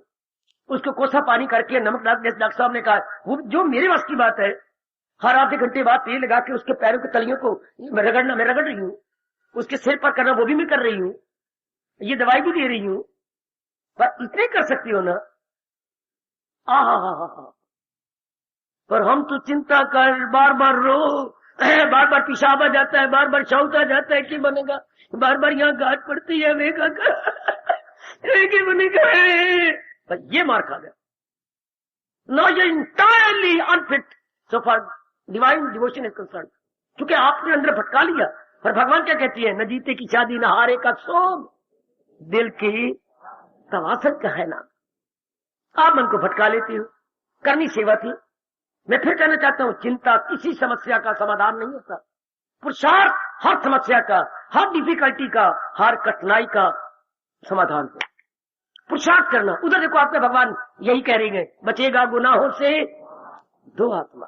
उसको कोसा पानी करके नमक डाल, जैसे डॉक्टर साहब ने कहा, वो जो मेरे वश की बात है, हर आधे घंटे बाद तेल लगा के उसके पैरों की तलियों को मैं रगड़ रही हूँ, उसके सिर पर करना वो भी मैं कर रही हूँ, ये दवाई भी दे रही हूँ, पर इतने कर सकती हो ना। आहा, पर हम तो चिंता कर, बार बार रो, बार बार पेशाब आ जाता है, बार बार शौच आ जाता है, कि बनेगा, बार बार यहाँ गांठ पड़ती है, वे कि बनेगा, पर ये मार खा गया। No you entirely unfit so for divine devotion is concern, क्योंकि आपने अंदर भटका लिया। पर भगवान क्या कहती है, न जीते की शादी न हारे का सोम, दिल की तवासत का है ना। आप मन को भटका लेती हो, करनी सेवा थी। मैं फिर कहना चाहता हूं, चिंता किसी समस्या का समाधान नहीं होता। पुरुषार्थ हर समस्या का, हर डिफिकल्टी का, हर कठिनाई का समाधान है। पुरुषार्थ करना। उधर देखो आपके भगवान यही कह रही है, बचेगा गुनाहों से दो आत्मा,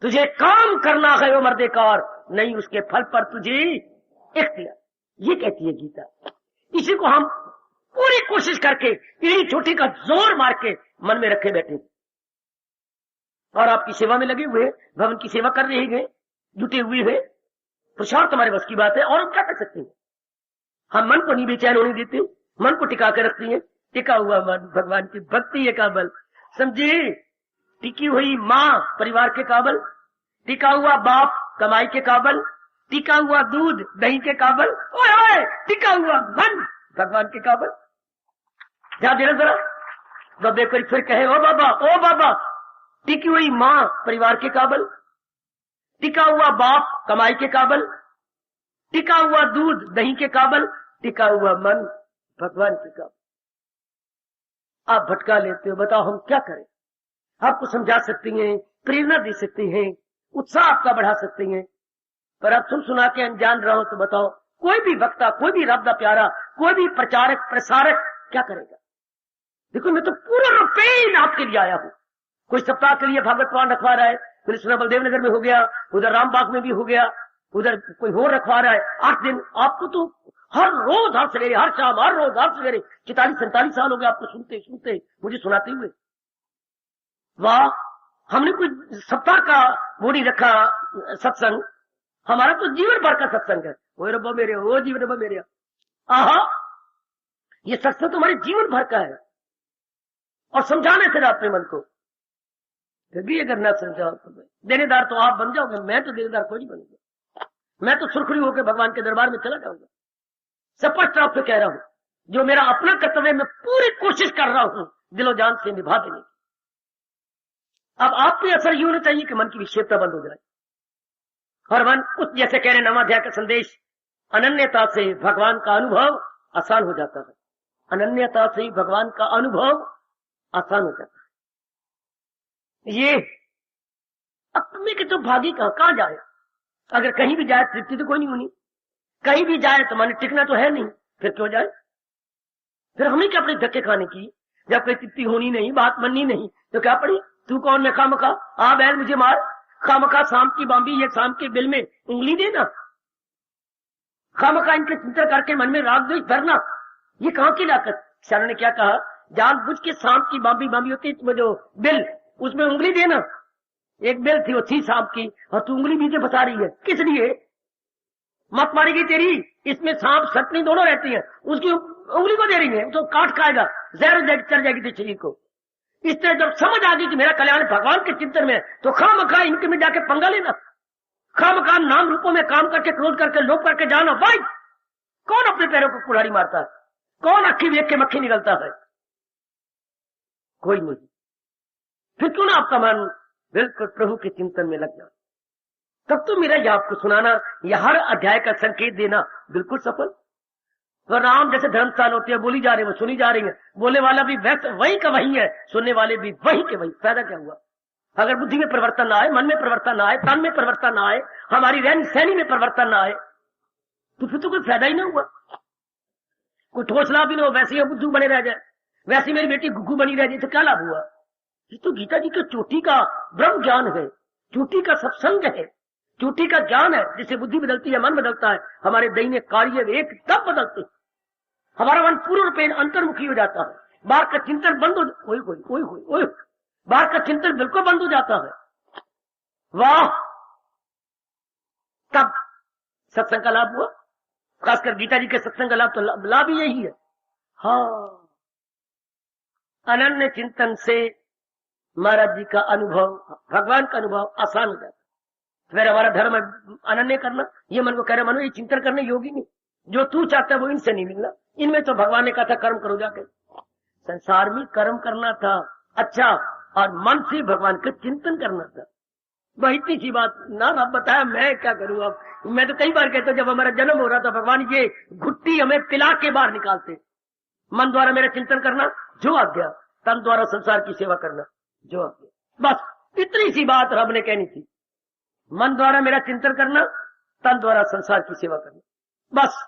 तुझे काम करना है वो मर्देकार, नहीं उसके फल पर तुझे इख्तियार। ये कहती है गीता। इसी को हम पूरी कोशिश करके इन्हीं छोटी का जोर मार के मन में रखे बैठे और आपकी सेवा में लगे हुए, भवन की सेवा कर रहे हैं, जुटे हुए हैं। पुरुषार्थ हमारे बस की बात है और हम क्या कर सकते हैं। हम मन को नहीं बेचैन होने देते, मन को टिका कर रखती है। टिका हुआ मन भगवान की भक्ति है काबल, समझिए। टिकी हुई माँ परिवार के काबल, टिका हुआ बाप कमाई के काबल, टिका हुआ दूध दही के काबल, ओए ओए टिका हुआ मन भगवान के काबल। ध्यान देना जरा। जब देखकर फिर कहे ओ बाबा, टिकी हुई माँ परिवार के काबल, टिका हुआ बाप कमाई के काबल, टिका हुआ दूध दही के काबल, टिका हुआ मन भगवान के काबल। आप भटका लेते हो, बताओ हम क्या करें। आपको समझा सकती हैं, प्रेरणा दे सकती हैं, उत्साह आपका बढ़ा सकती हैं, पर आप सुना के अनजान रहो तो बताओ कोई भी वक्ता, कोई भी रब दा प्यारा, कोई भी प्रचारक प्रसारक क्या करेगा। देखो मैं तो पूरा रुपये आपके लिए आया हूं। कोई सप्ताह के लिए भागवत पुराण रखवा रहा है, मैंने सुना बलदेव नगर में हो गया, उधर रामबाग में भी हो गया, उधर कोई और रखवा रहा है 8 दिन। आपको तो हर रोज हर सवेरे हर शाम हर रोज हर सवेरे 44-47 साल हो गए आपको सुनते सुनते, मुझे सुनाते हुए। वाह, हमने कोई सप्ताह का वो नहीं रखा सत्संग, हमारा तो जीवन भर का सत्संग है। वो रब्बा मेरे, वो जीवन रब्बा मेरे, आहा, ये सत्संग तो हमारे जीवन भर का है। और समझाने से अपने मन को, फिर भी अगर न समझाओ तो देनेदार तो आप बन जाओगे, मैं तो देनेदार कोई नहीं बनूंगा। मैं तो सुरखड़ी होकर भगवान के दरबार में चला जाऊंगा। स्पष्ट आपसे कह रहा हूं, जो मेरा अपना कर्तव्य मैं पूरी कोशिश कर रहा हूं दिलो जान से निभा देने की। अब आप पे असर यूं होना चाहिए कि मन की विक्षेपता बंद हो जाए और मन उस, जैसे कह रहे नवाध्याय का संदेश, अनन्यता से भगवान का अनुभव आसान हो जाता है। अनन्यता से भगवान का अनुभव आसान हो जाता है। ये अपने के तो भागी कहां जाए। अगर कहीं भी जाए तृप्ति तो कोई नहीं होनी, कहीं भी जाए तो मन टिकना तो है नहीं, फिर क्यों जाए। फिर हमें क्या अपने धक्के खाने की, जब कोई तृप्ति होनी नहीं, बात बननी नहीं तो क्या पड़ी। तू कौन, मैं खामखा, आ बैल मुझे मार, खामखा शाम की बांबी ये शाम के बिल में उंगली देना, खामखा इनके चिंतन करके मन में राग द्वेष भरना, ये कहां की लाकत। शरण ने क्या कहा, जानबूझ के शाम की बांबी होती है जो बिल, उसमें उंगली देना। एक बिल थी, वो थी सांप की, और तू उंगली बीच में फंसा रही है, किस लिए। मत मारेगी तेरी, इसमें सांप सटनी दोनों रहती है, उसकी उंगली को दे रही है, तो काट खाएगा, जहर चढ़ जाएगी तेरे शरीर को। इस तरह जब समझ आ गई कि मेरा कल्याण भगवान के चिंतन में, तो खामखा इनके में जाके पंगा लेना, खामखा नाम रूपों में काम करके क्रोध करके लोभ करके जाना। भाई कौन अपने पैरों को कुल्हाड़ी मारता है, कौन अक्खी देख के मक्खी निकलता है, कोई नहीं। फिर क्यों ना आपका मन बिल्कुल प्रभु के चिंतन में लग जाए। तब तो मेरा यह आपको सुनाना, यह हर अध्याय का संकेत देना बिल्कुल सफल। तो राम जैसे धर्मस्थान होती है, बोली जा रही है वो सुनी जा रही है, बोलने वाला भी वही का वही है, सुनने वाले भी वही के वही। फायदा क्या हुआ अगर बुद्धि में परिवर्तन ना आए, मन में परिवर्तन ना आए, तन में परिवर्तन ना आए, हमारी रहन सहनी में परिवर्तन ना आए, तो फिर तो कोई फायदा ही ना हुआ। कोई ठोस लाभ भी ना हो, वैसे ही बुद्धू बने रह जाए, वैसे मेरी बेटी गुग्गू बनी रह जाए, तो क्या लाभ हुआ। ये तो गीता जी के चोटी का ब्रह्म ज्ञान है, चोटी का सत्संग है, चोटी का ज्ञान है, जिससे बुद्धि बदलती है, मन बदलता है, हमारे दैनिक कार्य एक तब बदलते, हमारा मन पूर्ण रूप अंतर्मुखी हो जाता है, बाहर का चिंतन बंद हो, बाहर का चिंतन बिल्कुल बंद हो जाता है। वाह, तब सत्संग का लाभ हुआ, खासकर गीता जी के सत्संग का लाभ तो लाभ ही यही है। हाँ, अनन्य चिंतन से महाराज जी का अनुभव, भगवान का अनुभव आसान हो जाता है। फिर हमारा धर्म अनन्य करना, ये मन को कह रहा, मनो ये चिंतन करने योगी नहीं, जो तू चाहता है वो इनसे नहीं मिलना, इनमें तो भगवान ने कहा था कर्म करो जाके। संसार में कर्म करना था अच्छा, और मन से भगवान का चिंतन करना था। वही इतनी सी बात ना रब बताया, मैं क्या करूँ। अब मैं तो कई बार कहता हूँ, जब हमारा जन्म हो रहा था भगवान ये घुट्टी हमें पिला के बाहर निकालते। मन द्वारा मेरा चिंतन करना जो आज्ञा, तन द्वारा संसार की सेवा करना जो आज्ञा। बस इतनी सी बात रब ने कहनी थी, मन द्वारा मेरा चिंतन करना, तन द्वारा संसार की सेवा करना। बस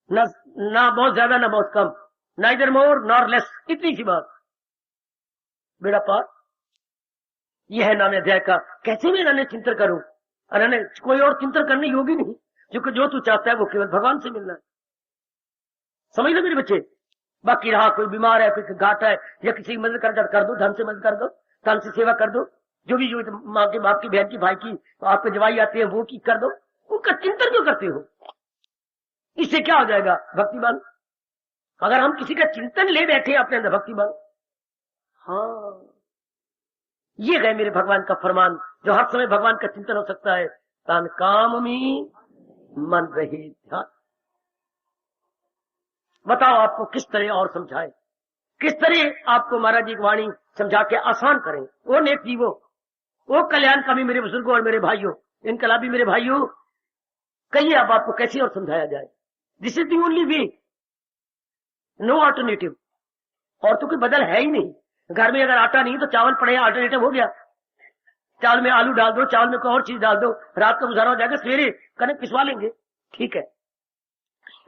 ना बहुत ज्यादा ना बहुत कम, नाइदर मोर नॉर लेस, इतनी सी बात, बेड़ा पार। यह है नाम अध्याय का। कैसे मैं अनन्य चिंतन करूं? अनन्य कोई और चिंतन करने योग्य नहीं, क्योंकि जो तू चाहता है वो केवल भगवान से मिलना है। समझ लो मेरे बच्चे। बाकी रहा कोई बीमार है, कोई घाट है, या किसी की मदद कर दो, धन से मदद कर दो, धन से सेवा कर दो, जो भी जो माँ के बाप की बहन की भाई की आपको जवाई आती है वो की कर दो। उनका चिंतन क्यों करते हो? इससे क्या हो जाएगा? भक्तिमान। अगर हम किसी का चिंतन ले बैठे अपने अंदर भक्तिमान, हाँ, ये है मेरे भगवान का फरमान, जो हर समय भगवान का चिंतन हो सकता है। तन काम में मन रहे ध्यान। बताओ आपको किस तरह और समझाए, किस तरह आपको महाराज जी की वाणी समझा के आसान करें। वो नेक जीवो, वो कल्याणकामी मेरे बुजुर्गों और मेरे भाइयों, इनकलाबी मेरे भाइयों, कहिए अब आपको कैसे और समझाया जाए। This is the only way, no alternative. और तो कोई बदल है ही नहीं। घर में अगर आटा नहीं तो चावल पड़े, अल्टरनेटिव हो गया। चावल में आलू डाल दो, चावल में कोई और चीज डाल दो, रात का गुजारा हो जाएगा, सवेरे कनक पिसवा लेंगे, ठीक है।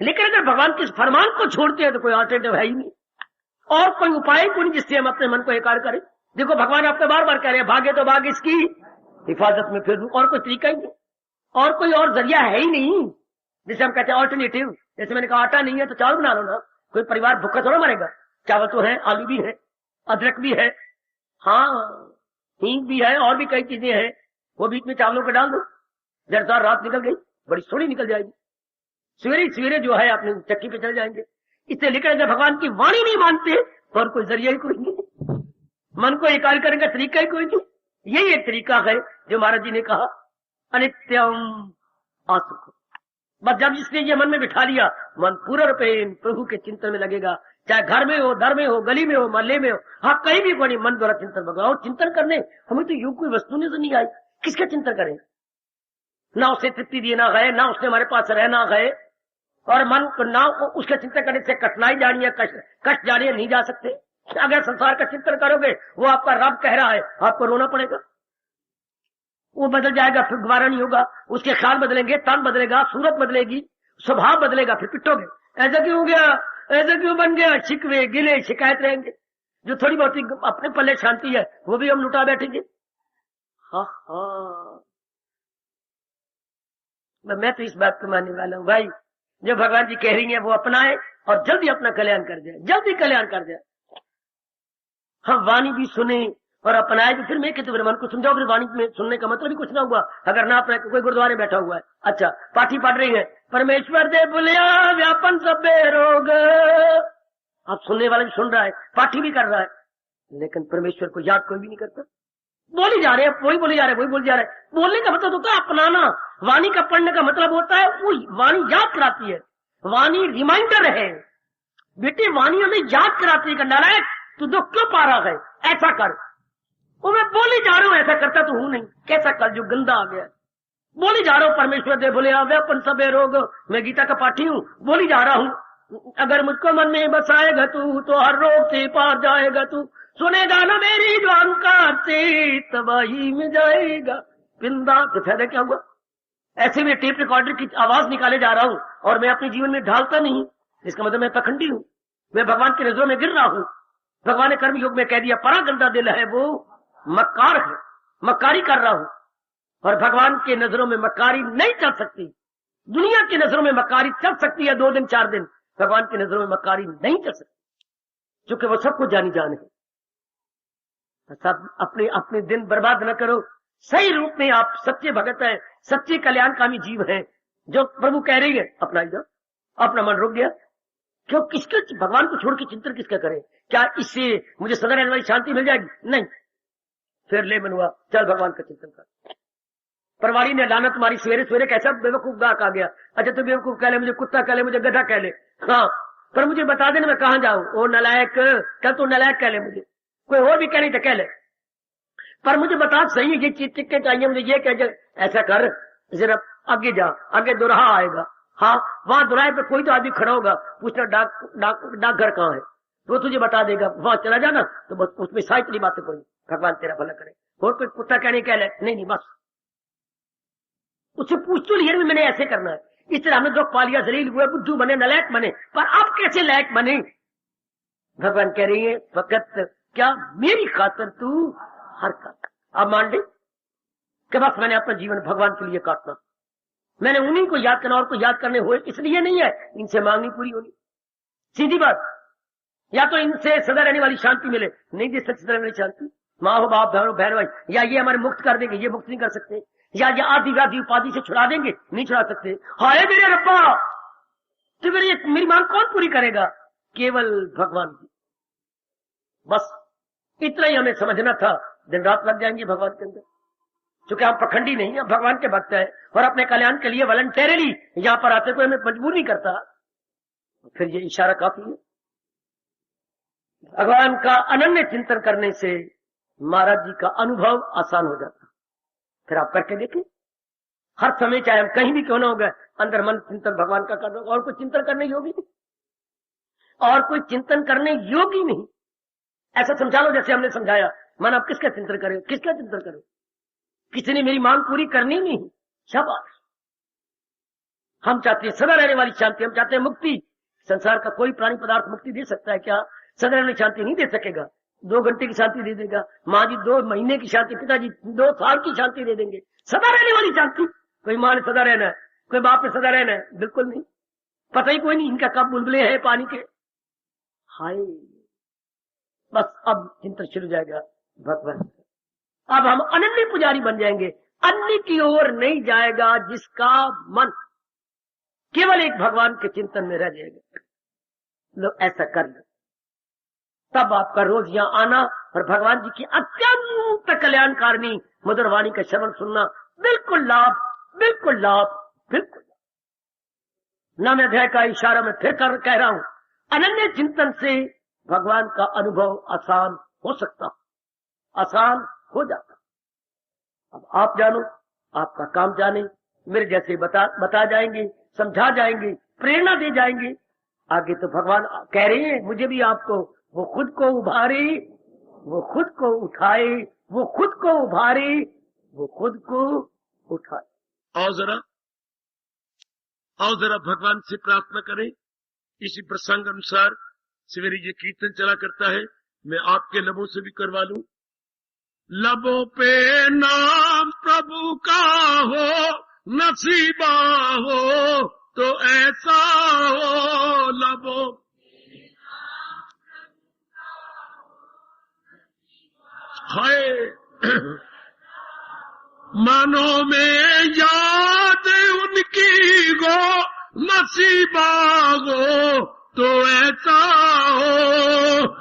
लेकिन अगर भगवान के फरमान को छोड़ते हैं तो कोई अल्टरनेटिव है ही नहीं, और कोई उपाय कोई नहीं जिससे हम अपने मन को एकार करें। देखो भगवान आपको बार बार कह रहे हैं, भागे तो भाग इसकी हिफाजत में फिर, और कोई तरीका ही नहीं, और कोई और जरिया है ही नहीं जिसे हम कहते हैं ऑल्टरनेटिव। जैसे मैंने कहा आटा नहीं है तो चावल बना लो ना, कोई परिवार भूखा थोड़ा मरेगा। चावल तो है, आलू भी है, अदरक भी है, हाँ हींग भी है, और भी कई चीजें हैं, वो बीच में चावलों को डाल दो, जरदार रात निकल गई, बड़ी सोनी निकल जाएगी, सवेरे सवेरे जो है अपने चक्की पे चल जाएंगे। इससे लेकर अगर भगवान की वाणी नहीं मानते और कोई जरिया ही कोई नहीं, मन को एकाग्र करने का तरीका ही कोई नहीं। यही एक तरीका है जो महाराज जी ने कहा अनित्यम असुख। बस जब जिसने ये मन में बिठा लिया, मन पूर्ण रूपे प्रभु के चिंतन में लगेगा, चाहे घर में हो, दर में हो, गली में हो, मोहल्ले में हो, हाँ कहीं भी कोई मन द्वारा चिंतन भगवान। और चिंतन करने हमें तो योग कोई वस्तु नहीं तो नहीं आई, किसका चिंतन करें? ना उसे तृप्ति देना है, ना उसने हमारे पास रहना है, और मन को ना उसका चिंतन करने से कठिनाई जानी है, कष्ट जानी है, नहीं जा सकते। अगर संसार का चिंतन करोगे, वो आपका रब कह रहा है, आपको रोना पड़ेगा, वो बदल जाएगा, फिर दोबारा नहीं होगा। उसके ख्याल बदलेंगे, तन बदलेगा, सूरत बदलेगी, स्वभाव बदलेगा, फिर पिटोगे, ऐसा क्यों हो गया, ऐसा क्यों बन गया, शिकवे गिले शिकायत रहेंगे। जो थोड़ी बहुत अपने पल्ले शांति है वो भी हम लुटा बैठेंगे। हाँ हाँ, मैं तो इस बात को मानने वाला हूँ भाई, जो भगवान जी कह रही है वो अपनाए और जल्दी अपना कल्याण कर जाए, जल्दी कल्याण कर जाए। हम वाणी भी सुने और अपनाए भी। फिर मैं कहते मेरे मन को समझाओ, फिर वाणी में सुनने का मतलब भी कुछ ना हुआ। अगर ना अपना, कोई गुरुद्वारे बैठा हुआ है, अच्छा पाठी पढ़ रही है, परमेश्वर दे बुलिया व्यापन सब रोग, अब सुनने वाला भी सुन रहा है, पाठी भी कर रहा है, लेकिन परमेश्वर को याद कोई भी नहीं करता। बोली जा रहे हैं, वही बोली जा रहे हैं, वही बोली जा रहे हैं। बोलने का मतलब होता है अपनाना, वाणी का पढ़ने का मतलब होता है वो वाणी याद कराती है, वाणी रिमाइंडर है। बेटे वाणी हमें याद कराती है, नालायक तू दुख क्यों पा रहा है, ऐसा कर। वो मैं बोली जा रहा हूँ, ऐसा करता तो हूं नहीं, कैसा कल जो गंदा आ गया। बोली जा रहा हूँ परमेश्वर दे बोले व्यापन सबे रोग, मैं गीता का पाठी हूँ, बोली जा रहा हूँ अगर मुझको मन में बसाएगा तू तो हर रोग से पार जाएगा तू, सुनेगा ना मेरी जो अहंकार से तबाही में जाएगा पिंदा। तो फायदा क्या हुआ? ऐसे में टेप रिकॉर्डर की आवाज निकाले जा रहा हूँ और मैं अपने जीवन में ढालता नहीं, इसका मतलब मैं पखंडी हूँ, मैं भगवान की नजरों में गिर रहा हूँ। भगवान ने कर्म योग में कह दिया परा गंदा दिल है वो मक्कार है, मक्कारी कर रहा हूँ। और भगवान के नजरों में मक्कारी नहीं चल सकती। दुनिया की नजरों में मक्कारी चल सकती है 2 दिन 4 दिन, भगवान की नजरों में मक्कारी नहीं चल सकती, क्योंकि वो सबको जानी जान है। सब अपने अपने दिन बर्बाद न करो, सही रूप में आप सच्चे भगत है, सच्चे कल्याणकामी जीव है। जो प्रभु कह रही है अपना जाओ, अपना मन रुक गया, क्यों किसके भगवान को छोड़ के चिंतन किसका करें? क्या इससे मुझे सदा रहने वाली शांति मिल जाएगी? नहीं। फिर ले मनुआ चल भगवान का चिंतन कर। परवारी ने लाना तुम्हारी सवेरे सवेरे कैसा बेवकूफ गाक आ गया। अच्छा तू बेवकूफ कह ले, मुझे कुत्ता कह ले, मुझे गधा कह ले, हाँ पर मुझे बता देना मैं कहाँ जाऊं। ओ नलायक, कल तू नलायक कह ले, मुझे कोई और भी कह नहीं तो कह ले, पर मुझे बता सही ये चीज टिक्के चाहिए, मुझे ये कह, ऐसा कर जरा आगे जा, आगे दोराहा आएगा, हाँ वहां दोराहे पे कोई तो आदमी खड़ा होगा, पूछना डाकघर कहाँ है, तो तुझे बता देगा, वहां चला जाना। तो बस उसमें सारी बातें कोई, भगवान तेरा भला करे। और कोई कुत्ता कहने कह ले, नहीं बस उससे पूछ तो लिया मैंने ऐसे करना है। इस तरह हमने दुख पा लिया, जलील हुए, बुद्धू बने, नलायक बने, पर अब कैसे लायक बने? भगवान कह रही है फकत क्या मेरी खातर तू हर खातर। आप मान ले कि बस मैंने अपना जीवन भगवान के लिए काटना, मैंने उन्हीं को याद करना और को याद करने हुए इसलिए नहीं है, इनसे मांगनी पूरी होनी। सीधी बात, या तो इनसे सदा रहने वाली शांति मिले, नहीं दे सकते सदा रहने वाली शांति। माँ हो, बाप, बहन भाई, या ये हमारे मुक्त कर देंगे, ये मुक्त नहीं कर सकते, या ये आदि व्याधि उपाधि से छुड़ा देंगे, नहीं छुड़ा सकते। हाय मेरे रब्बा, तो मेरी मांग कौन पूरी करेगा? केवल भगवान की। बस इतना ही हमें समझना था, दिन रात लग जाएंगे भगवान के अंदर। क्योंकि हम पखंडी नहीं है, भगवान के भक्त है और अपने कल्याण के लिए वॉलंटरीली यहाँ पर आते, कोई हमें मजबूर नहीं करता, फिर ये इशारा काफी है। भगवान का अनन्य चिंतन करने से महाराज जी का अनुभव आसान हो जाता। फिर आप करके देखें, हर समय चाहे हम कहीं भी क्यों ना हो गए, अंदर मन चिंतन भगवान का कर दो, और कोई चिंतन करने योगी नहीं, और कोई चिंतन करने योगी नहीं। ऐसा समझा लो जैसे हमने समझाया, मन आप किसका चिंतन करें, किसका चिंतन करें? किसी ने मेरी मांग पूरी करनी नहीं, शाबाश। हम चाहते हैं सदा रहने वाली शांति, हम चाहते हैं मुक्ति। संसार का कोई प्राणी पदार्थ मुक्ति दे सकता है क्या? सदा रहने शांति नहीं दे सकेगा। 2 घंटे की शांति दे देगा, माँ जी 2 महीने की शांति, पिताजी 2 साल की शांति दे देंगे। सदा रहने वाली शांति कोई माँ ने सदा रहना है, कोई बाप ने सदा रहना है? बिल्कुल नहीं, पता ही कोई नहीं इनका कब बुलबुले हैं पानी के। हाय, बस अब चिंतन शुरू जाएगा भगवान। अब हम अनन्य पुजारी बन जाएंगे, अन्य की ओर नहीं जाएगा, जिसका मन केवल एक भगवान के चिंतन में रह जाएगा। लो ऐसा कर लो, तब आपका रोज यहाँ आना और भगवान जी की अत्यंत कल्याणकारिणी मधुर वाणी का श्रवण सुनना बिल्कुल लाभ, बिल्कुल लाभ, बिल्कुल। नवम अध्याय का इशारा मैं फिर कह रहा हूं, अनन्य चिंतन से भगवान का अनुभव आसान हो सकता, आसान हो जाता। अब आप जानो, आपका काम जाने, मेरे जैसे बता जाएंगे, समझा जाएंगे, प्रेरणा दे जाएंगे। आगे तो भगवान कह रहे हैं मुझे भी आपको, वो खुद को उभारे, वो खुद को उठाए, वो खुद को उभारे, वो खुद को उठाए। आओ जरा भगवान से प्रार्थना करें। इसी प्रसंग अनुसार सवेरे ये कीर्तन चला करता है, मैं आपके लबों से भी करवा लूं। लबों पे नाम प्रभु का हो, नसीबा हो तो ऐसा हो। लबों हाय, मनों में याद उनकी गो, नसीबा हो तो ऐसा हो।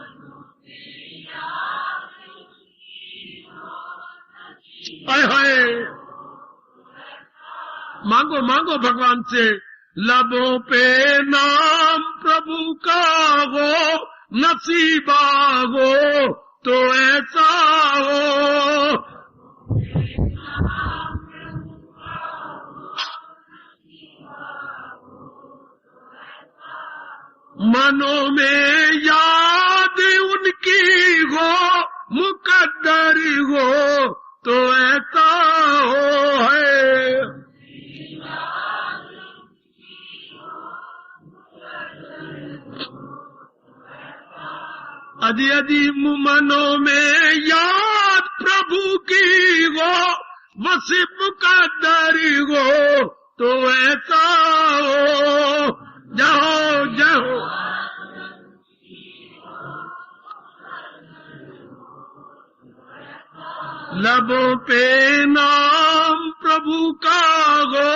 हाय हाय, मांगो मांगो भगवान से। लबों पे नाम प्रभु का हो, नसीबा हो तो ऐसा हो। मनों में याद उनकी हो, मुकद्दर हो तो ऐसा हो। है अजी अजी मनों में याद प्रभु की हो, वसी मुकद्दर हो तो ऐसा हो। जाओ जाओ लबों पे नाम प्रभु का हो,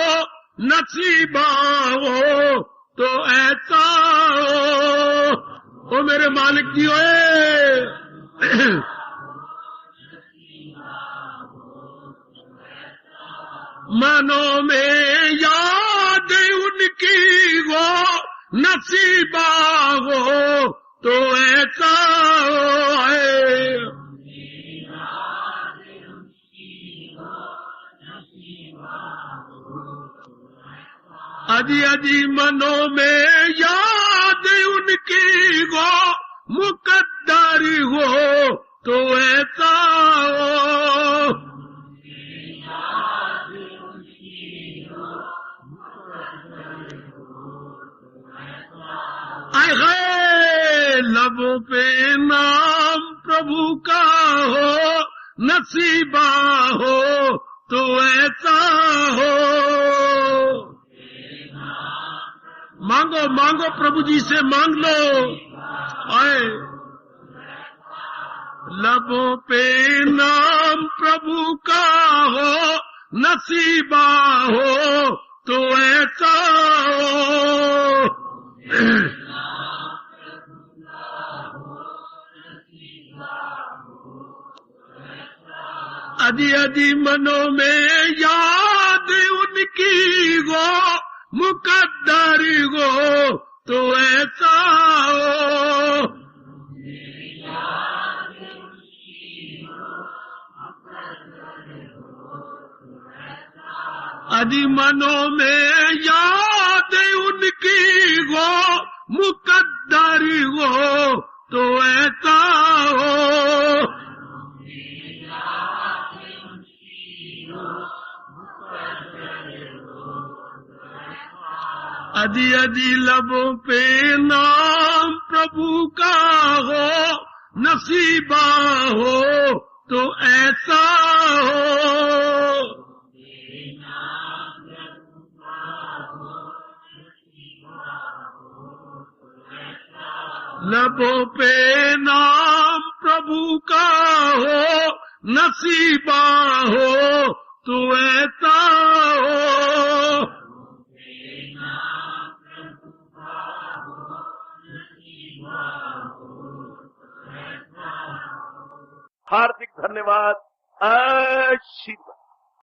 नसीबा हो तो ऐसा हो। ओ मेरे मालिक जी ओए, मनों में याद उनकी हो, नसीबा हो तो ऐसा हो। अजी अजी मनों में याद उनकी हो, मुकद्दर हो तो ऐसा हो। आए लबों पे प्रभु का हो, नसीबा हो तो ऐसा हो। मांगो मांगो, प्रभु जी से मांग लो। आए लबों पे नाम प्रभु का हो, नसीबा हो तो ऐसा हो। अजी अजी मनों में याद उनकी गो, मुकद्दर गो तो ऐसा हो। अजी मनों में याद उनकी गो, मुकद्दर गो तो ऐसा हो। अजी अजी लबों पे नाम प्रभु का हो, नसीबा हो तो ऐसा हो। लबों पे नाम प्रभु का हो, नसीबा हो तो ऐसा हो। हार्दिक धन्यवाद। आशीर्वाद।